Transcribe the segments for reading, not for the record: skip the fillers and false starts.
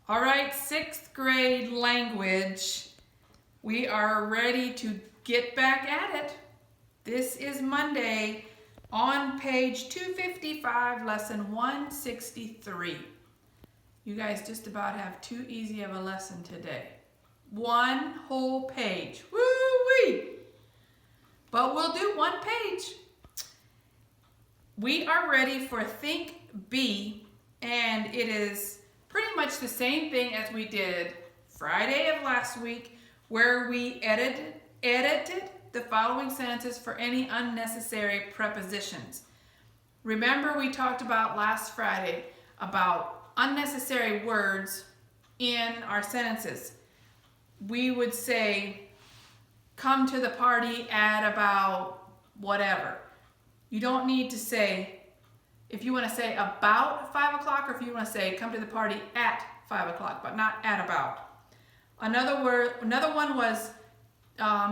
All right, 6th grade language. We are ready to get back at it. This is Monday on page 255, lesson 163. You guys just about have too easy of a lesson today. One whole page. Woo-wee! But we'll do one page. We are ready for Think B, and it is pretty much the same thing as we did Friday of last week, where we edited the following sentences for any unnecessary prepositions. Remember, we talked about last Friday about unnecessary words in our sentences. We would say, come to the party at about whatever. You don't need to say, if you want to say about 5 o'clock, or if you want to say come to the party at 5 o'clock, but not at about. Another one was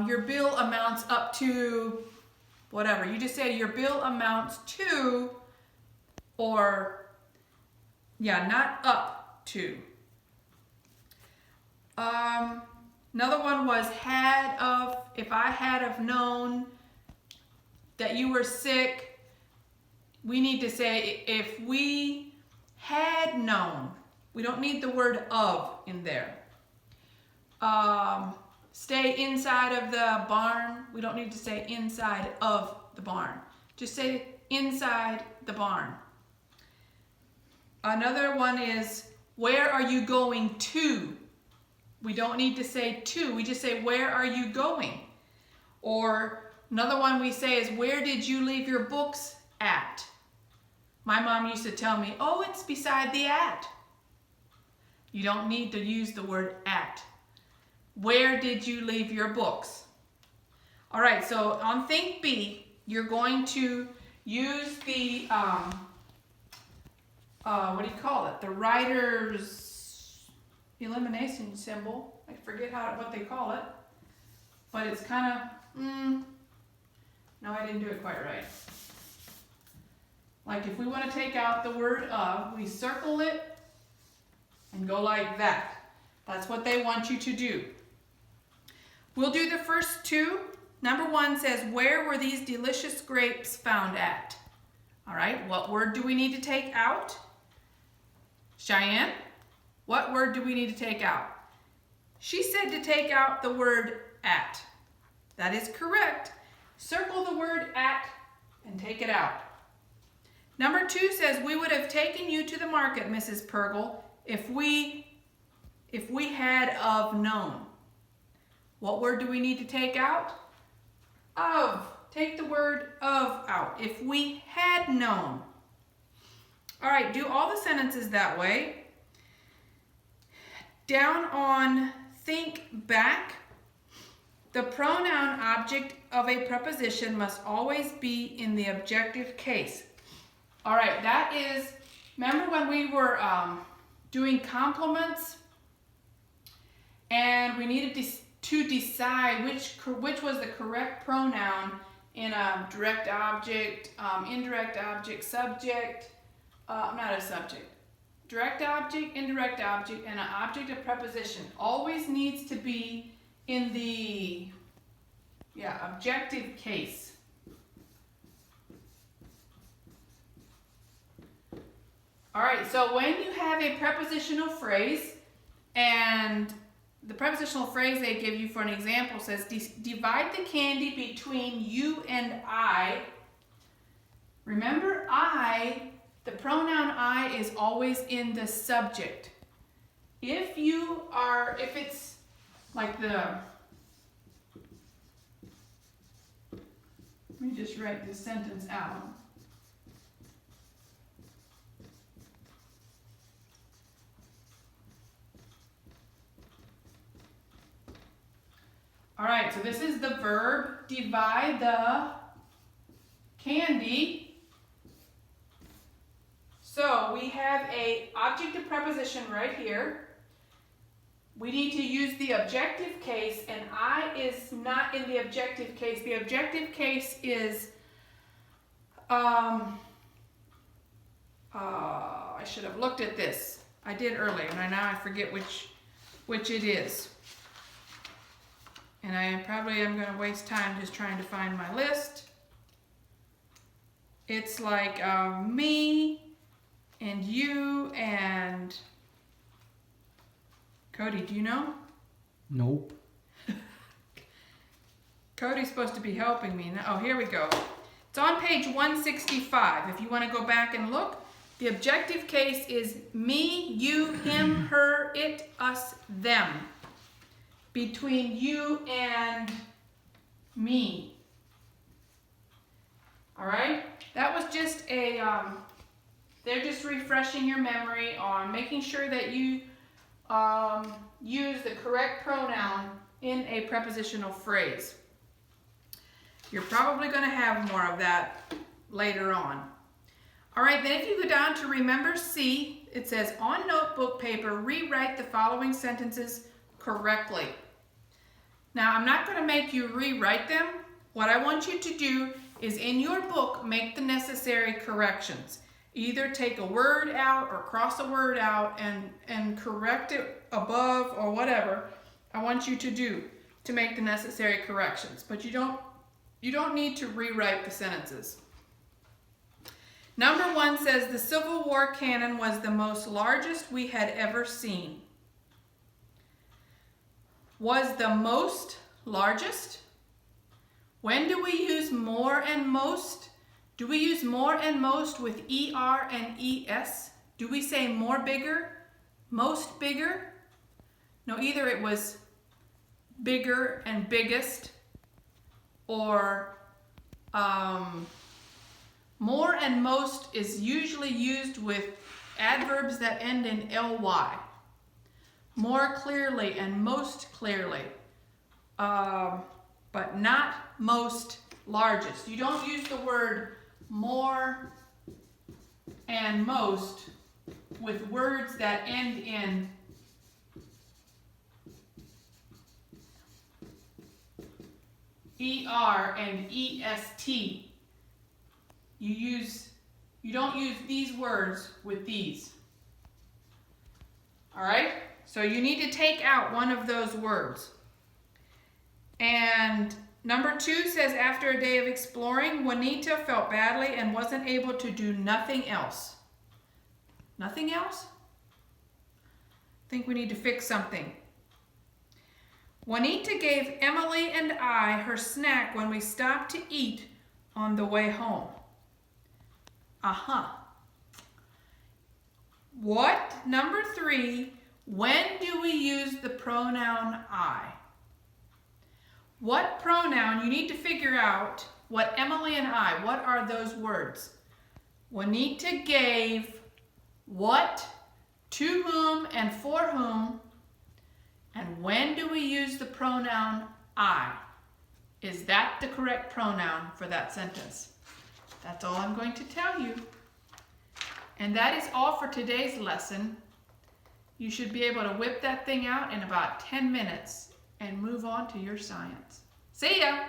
your bill amounts up to whatever. You just say your bill amounts to, or not up to. Another one was had of. If I had have known that you were sick, we need to say if we had known. We don't need the word of in there. Stay inside of the barn. We don't need to say inside of the barn. Just say inside the barn. Another one is, where are you going to? We don't need to say to. We just say, where are you going? Or another one we say is, where did you leave your books at? My mom used to tell me, oh, it's beside the at. You don't need to use the word at. Where did you leave your books? All right, so on Think B, you're going to use the, the writer's elimination symbol. I forget what they call it, but it's kind of, no, I didn't do it quite right. Like if we want to take out the word of, we circle it and go like that. That's what they want you to do. We'll do the first two. Number one says, where were these delicious grapes found at? All right, what word do we need to take out? Cheyenne, what word do we need to take out? She said to take out the word at. That is correct. Circle the word at and take it out. Number two says, we would have taken you to the market, Mrs. Purgle, if we had of known. What word do we need to take out? Of. Take the word of out. If we had known. All right, do all the sentences that way. Down on Think Back, the pronoun object of a preposition must always be in the objective case. All right, that is, remember when we were doing complements and we needed to decide which was the correct pronoun in a direct object, indirect object, subject, not a subject. Direct object, indirect object, and an object of preposition always needs to be in the objective case. All right, so when you have a prepositional phrase, and the prepositional phrase they give you for an example says, divide the candy between you and I. Remember, I, the pronoun I is always in the subject. If it's like let me just write this sentence out. All right, so this is the verb, divide the candy. So we have a object of preposition right here. We need to use the objective case, and I is not in the objective case. The objective case is, I should have looked at this. I did earlier, and now I forget which it is. And I probably am going to waste time just trying to find my list. It's like me and you and Cody, do you know? Nope. Cody's supposed to be helping me. Oh, here we go. It's on page 165. If you want to go back and look, the objective case is me, you, him, her, it, us, them. Between you and me. All right? That was just they're just refreshing your memory on making sure that you use the correct pronoun in a prepositional phrase. You're probably going to have more of that later on. All right, then if you go down to remember C, it says on notebook paper, rewrite the following sentences correctly. Now, I'm not going to make you rewrite them. What I want you to do is in your book, make the necessary corrections. Either take a word out or cross a word out and correct it above or whatever I want you to do to make the necessary corrections. But you don't need to rewrite the sentences. Number 1 says the Civil War cannon was the most largest we had ever seen. Was the most largest? When do we use more and most? Do we use more and most with ER and ES? Do we say more bigger, most bigger? No, either it was bigger and biggest, or more and most is usually used with adverbs that end in ly. More clearly and most clearly, but not most largest. You don't use the word more and most with words that end in ER and EST. You don't use these words with these. All right? So you need to take out one of those words. And number 2 says, after a day of exploring, Juanita felt badly and wasn't able to do nothing else. Nothing else? I think we need to fix something. Juanita gave Emily and I her snack when we stopped to eat on the way home. What? Number 3, when do we use the pronoun I? What pronoun? You need to figure out what Emily and I, what are those words? Juanita gave what, to whom, and for whom, and when do we use the pronoun I? Is that the correct pronoun for that sentence? That's all I'm going to tell you. And that is all for today's lesson. You should be able to whip that thing out in about 10 minutes and move on to your science. See ya!